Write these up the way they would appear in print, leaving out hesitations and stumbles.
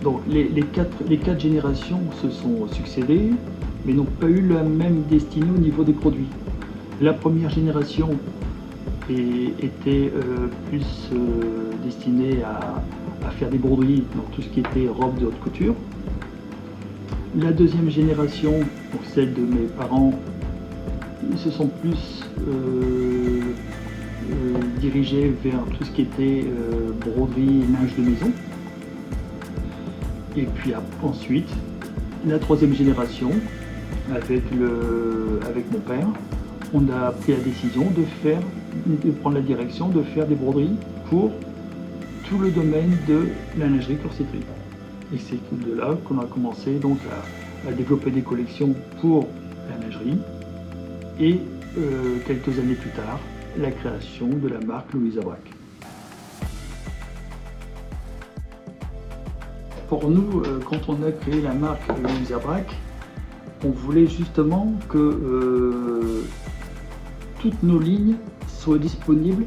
Donc les quatre générations se sont succédées, mais n'ont pas eu la même destinée au niveau des produits. La première génération était plus destinée à faire des broderies, donc tout ce qui était robe de haute couture. La deuxième génération, donc celle de mes parents, se sont plus dirigés vers tout ce qui était broderie et linge de maison. Et puis ensuite, la troisième génération, avec mon père, on a pris la décision de prendre la direction de faire des broderies pour tout le domaine de la lingerie corsetterie. Et c'est de là qu'on a commencé donc à développer des collections pour la lingerie et quelques années plus tard, la création de la marque Louisa Braque. Pour nous, quand on a créé la marque Louisa Braque, on voulait justement que toutes nos lignes soient disponibles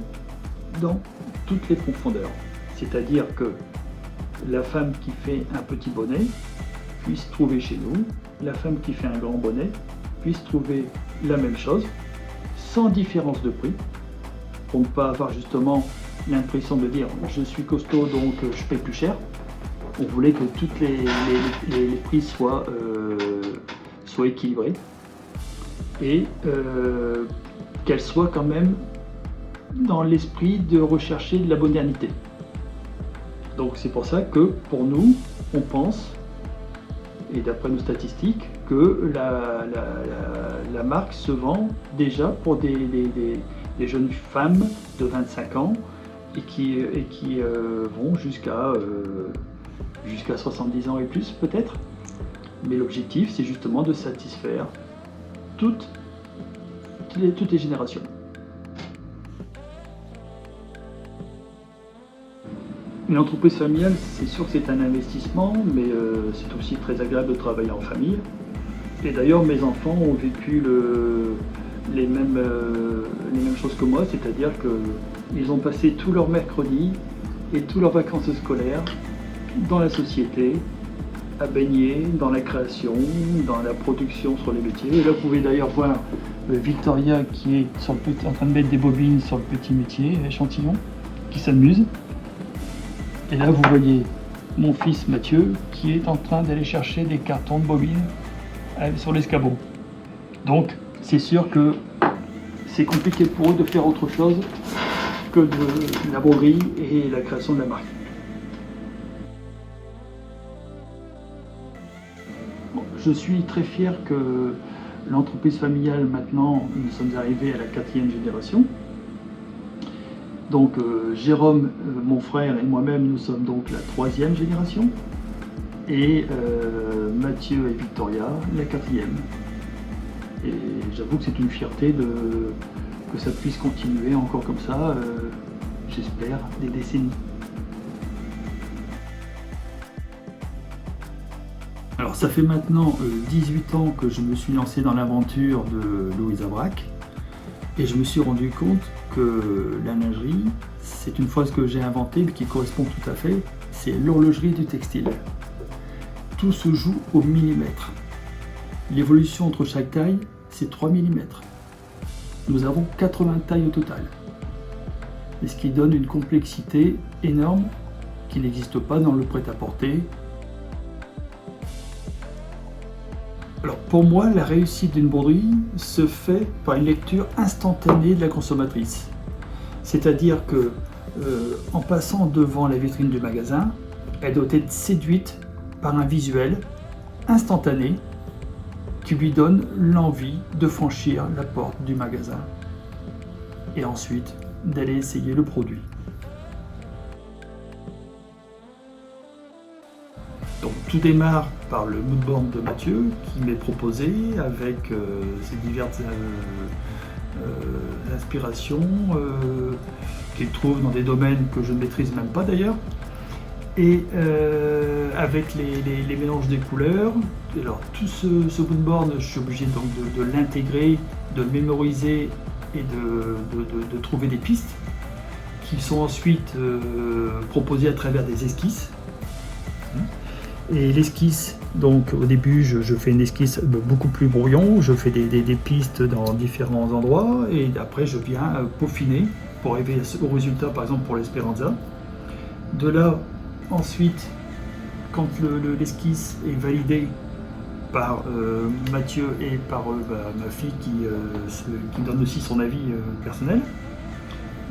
dans toutes les profondeurs. C'est-à-dire que la femme qui fait un petit bonnet puisse trouver chez nous, la femme qui fait un grand bonnet puisse trouver la même chose, sans différence de prix, pour ne pas avoir justement l'impression de dire je suis costaud donc je paye plus cher. On voulait que tous les prix soient équilibrés et qu'elles soient quand même dans l'esprit de rechercher de la modernité. Donc c'est pour ça que pour nous, on pense, et d'après nos statistiques, que la marque se vend déjà pour des jeunes femmes de 25 ans et qui vont jusqu'à 70 ans et plus peut-être. Mais l'objectif, c'est justement de satisfaire toutes les générations. Une entreprise familiale, c'est sûr que c'est un investissement, mais c'est aussi très agréable de travailler en famille. Et d'ailleurs, mes enfants ont vécu les mêmes choses que moi, c'est-à-dire qu'ils ont passé tous leurs mercredis et toutes leurs vacances scolaires dans la société, à baigner dans la création, dans la production sur les métiers. Et là, vous pouvez d'ailleurs voir Victoria qui est en train de mettre des bobines sur le petit métier, échantillon, qui s'amuse. Et là, vous voyez mon fils Mathieu qui est en train d'aller chercher des cartons de bobines sur l'escabeau. Donc, c'est sûr que c'est compliqué pour eux de faire autre chose que de la broderie et la création de la marque. Bon, je suis très fier que l'entreprise familiale, maintenant, nous sommes arrivés à la 4e génération. Donc Jérôme, mon frère et moi-même, nous sommes donc la 3e génération. Et Mathieu et Victoria, la 4e. Et j'avoue que c'est une fierté que ça puisse continuer encore comme ça, j'espère, des décennies. Alors ça fait maintenant 18 ans que je me suis lancé dans l'aventure de Louisa Braque. Et je me suis rendu compte que la lingerie, c'est une phrase que j'ai inventée, mais qui correspond tout à fait, c'est l'horlogerie du textile. Tout se joue au millimètre. L'évolution entre chaque taille, c'est 3 mm. Nous avons 80 tailles au total. Et ce qui donne une complexité énorme qui n'existe pas dans le prêt-à-porter. Alors pour moi, la réussite d'une broderie se fait par une lecture instantanée de la consommatrice. C'est-à-dire que en passant devant la vitrine du magasin, elle doit être séduite par un visuel instantané qui lui donne l'envie de franchir la porte du magasin et ensuite d'aller essayer le produit. Donc tout démarre par le moodboard de Mathieu qui m'est proposé avec ses diverses inspirations qu'il trouve dans des domaines que je ne maîtrise même pas d'ailleurs, et avec les mélanges des couleurs. Alors tout ce moodboard, je suis obligé donc de l'intégrer, de le mémoriser et de trouver des pistes qui sont ensuite proposées à travers des esquisses. Et l'esquisse, donc au début je fais une esquisse beaucoup plus brouillon, je fais des pistes dans différents endroits et après je viens peaufiner pour arriver au résultat, par exemple pour l'Espéranza. De là, ensuite, quand l'esquisse est validée par Mathieu et par ma fille qui donne aussi son avis personnel,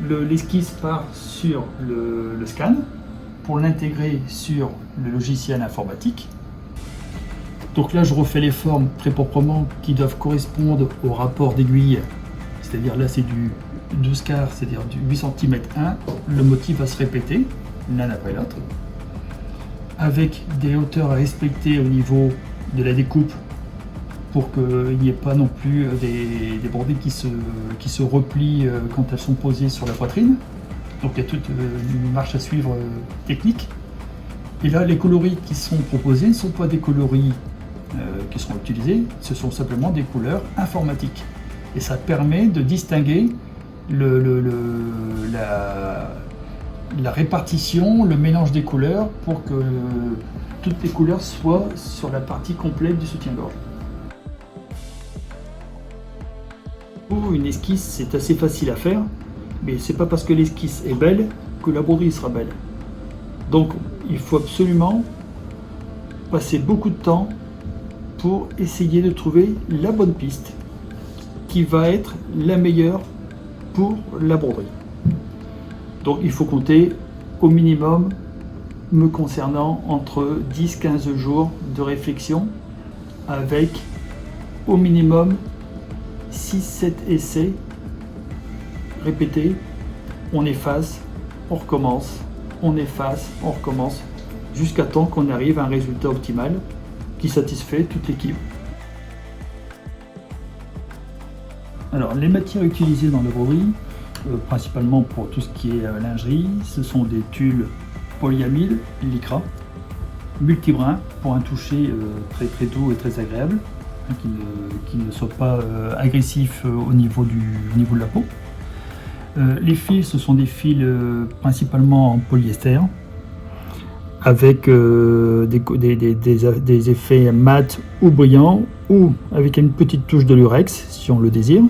l'esquisse part sur le scan pour l'intégrer sur le logiciel informatique. Donc là, je refais les formes très proprement qui doivent correspondre au rapport d'aiguille. C'est-à-dire là, c'est du 12 quarts, c'est-à-dire du 8 cm 1. Le motif va se répéter l'un après l'autre, avec des hauteurs à respecter au niveau de la découpe pour qu'il n'y ait pas non plus des broderies qui se replient quand elles sont posées sur la poitrine. Donc il y a toute une marche à suivre technique. Et là, les coloris qui sont proposés ne sont pas des coloris qui seront utilisés, ce sont simplement des couleurs informatiques. Et ça permet de distinguer la répartition, le mélange des couleurs pour que toutes les couleurs soient sur la partie complète du soutien-gorge. Pour une esquisse, c'est assez facile à faire, mais c'est pas parce que l'esquisse est belle que la broderie sera belle. Donc il faut absolument passer beaucoup de temps pour essayer de trouver la bonne piste qui va être la meilleure pour la broderie. Donc il faut compter au minimum, me concernant, entre 10-15 jours de réflexion avec au minimum 6-7 essais répétés. On efface, on recommence, on efface, on recommence, jusqu'à temps qu'on arrive à un résultat optimal qui satisfait toute l'équipe. Alors, les matières utilisées dans la broderie, principalement pour tout ce qui est lingerie, ce sont des tulles polyamide, lycra, multibrun pour un toucher très très doux et très agréable, hein, qui ne soit pas agressif au niveau de la peau. Les fils, ce sont des fils principalement en polyester, avec des effets mat ou brillants, ou avec une petite touche de lurex si on le désire.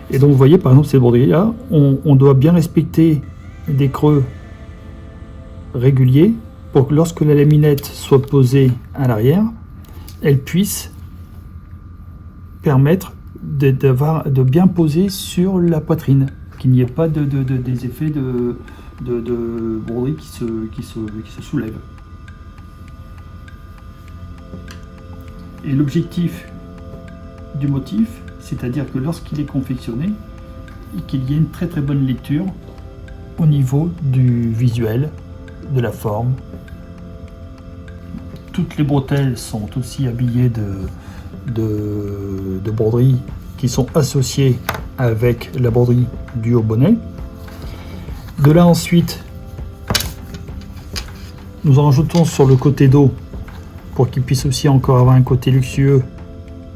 Et donc vous voyez par exemple ces broderies là, on doit bien respecter des creux réguliers pour que lorsque la laminette soit posée à l'arrière, elle puisse permettre de bien poser sur la poitrine, qu'il n'y ait pas des effets de broderie qui se soulèvent. Et l'objectif du motif, c'est-à-dire que lorsqu'il est confectionné, qu'il y ait une très très bonne lecture au niveau du visuel, de la forme. Toutes les bretelles sont aussi habillées de broderies qui sont associées avec la broderie du haut bonnet. De là ensuite, nous en rajoutons sur le côté dos pour qu'il puisse aussi encore avoir un côté luxueux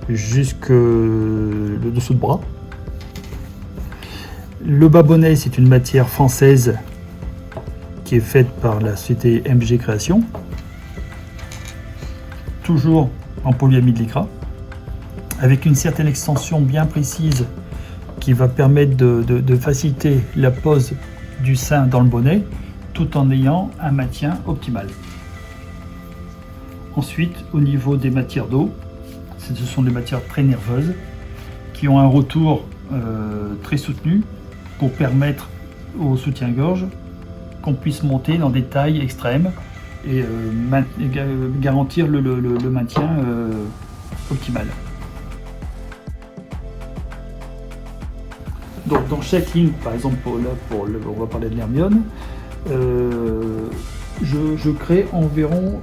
jusque le dessous de bras. Le bas bonnet, c'est une matière française qui est faite par la société MG Création, toujours en polyamide lycra, avec une certaine extension bien précise qui va permettre de faciliter la pose du sein dans le bonnet tout en ayant un maintien optimal. Ensuite, au niveau des matières d'eau, ce sont des matières très nerveuses qui ont un retour très soutenu pour permettre au soutien-gorge qu'on puisse monter dans des tailles extrêmes et garantir le maintien optimal. Donc dans chaque ligne, par exemple on va parler de l'Hermione, je crée environ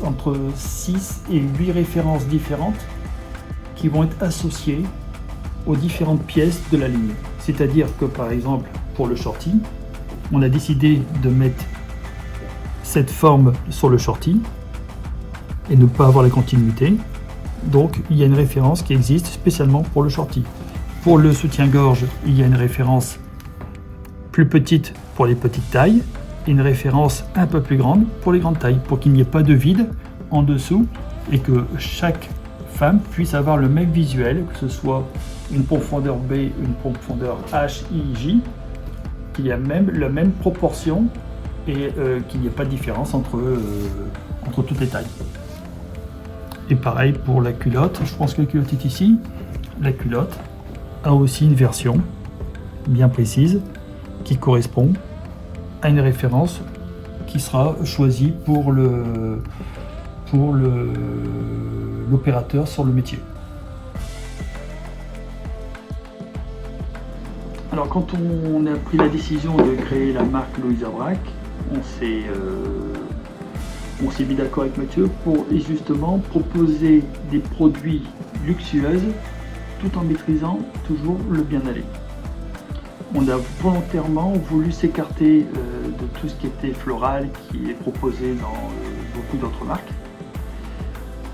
entre 6 et 8 références différentes qui vont être associées aux différentes pièces de la ligne. C'est-à-dire que par exemple pour le shorty, on a décidé de mettre cette forme sur le shorty et ne pas avoir la continuité. Donc il y a une référence qui existe spécialement pour le shorty. Pour le soutien-gorge, il y a une référence plus petite pour les petites tailles et une référence un peu plus grande pour les grandes tailles, pour qu'il n'y ait pas de vide en dessous et que chaque femme puisse avoir le même visuel, que ce soit une profondeur B, une profondeur H, I, J, qu'il y a même la même proportion et qu'il n'y ait pas de différence entre toutes les tailles. Et pareil pour la culotte, je pense que la culotte est ici. La culotte a aussi une version bien précise qui correspond à une référence qui sera choisie pour l'opérateur sur le métier. Alors quand on a pris la décision de créer la marque Louisa Braque, on s'est mis d'accord avec Mathieu pour justement proposer des produits luxueux tout en maîtrisant toujours le bien-aller. On a volontairement voulu s'écarter de tout ce qui était floral qui est proposé dans beaucoup d'autres marques.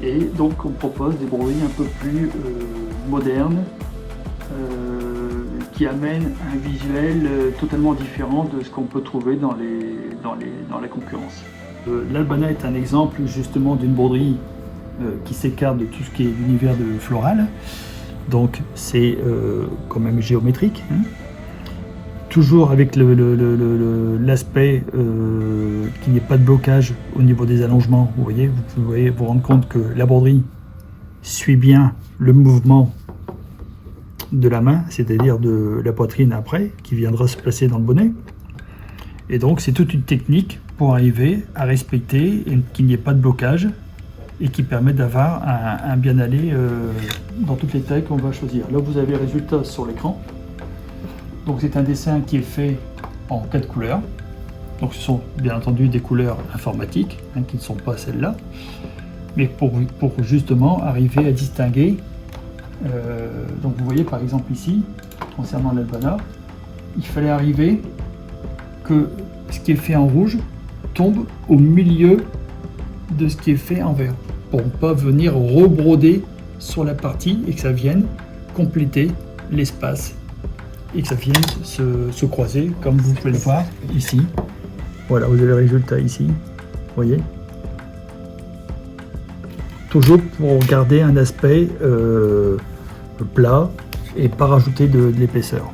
Et donc on propose des broderies un peu plus modernes qui amènent un visuel totalement différent de ce qu'on peut trouver dans la concurrence. L'Albana est un exemple justement d'une broderie qui s'écarte de tout ce qui est l'univers de floral. Donc c'est quand même géométrique, hein. Toujours avec l'aspect qu'il n'y ait pas de blocage au niveau des allongements. Vous voyez, vous pouvez vous rendre compte que la broderie suit bien le mouvement de la main, c'est-à-dire de la poitrine après, qui viendra se placer dans le bonnet. Et donc c'est toute une technique pour arriver à respecter et qu'il n'y ait pas de blocage et qui permet d'avoir un bien-aller dans toutes les tailles qu'on va choisir. Là vous avez le résultat sur l'écran. Donc c'est un dessin qui est fait en 4 couleurs. Donc ce sont bien entendu des couleurs informatiques, hein, qui ne sont pas celles-là. Mais pour justement arriver à distinguer. Donc vous voyez par exemple ici, concernant l'Albana, il fallait arriver que ce qui est fait en rouge tombe au milieu de ce qui est fait en vert, pour ne pas venir rebroder sur la partie et que ça vienne compléter l'espace et que ça vienne se croiser comme vous pouvez le voir ici. Voilà, vous avez le résultat ici, vous voyez. Toujours pour garder un aspect plat et pas rajouter de l'épaisseur.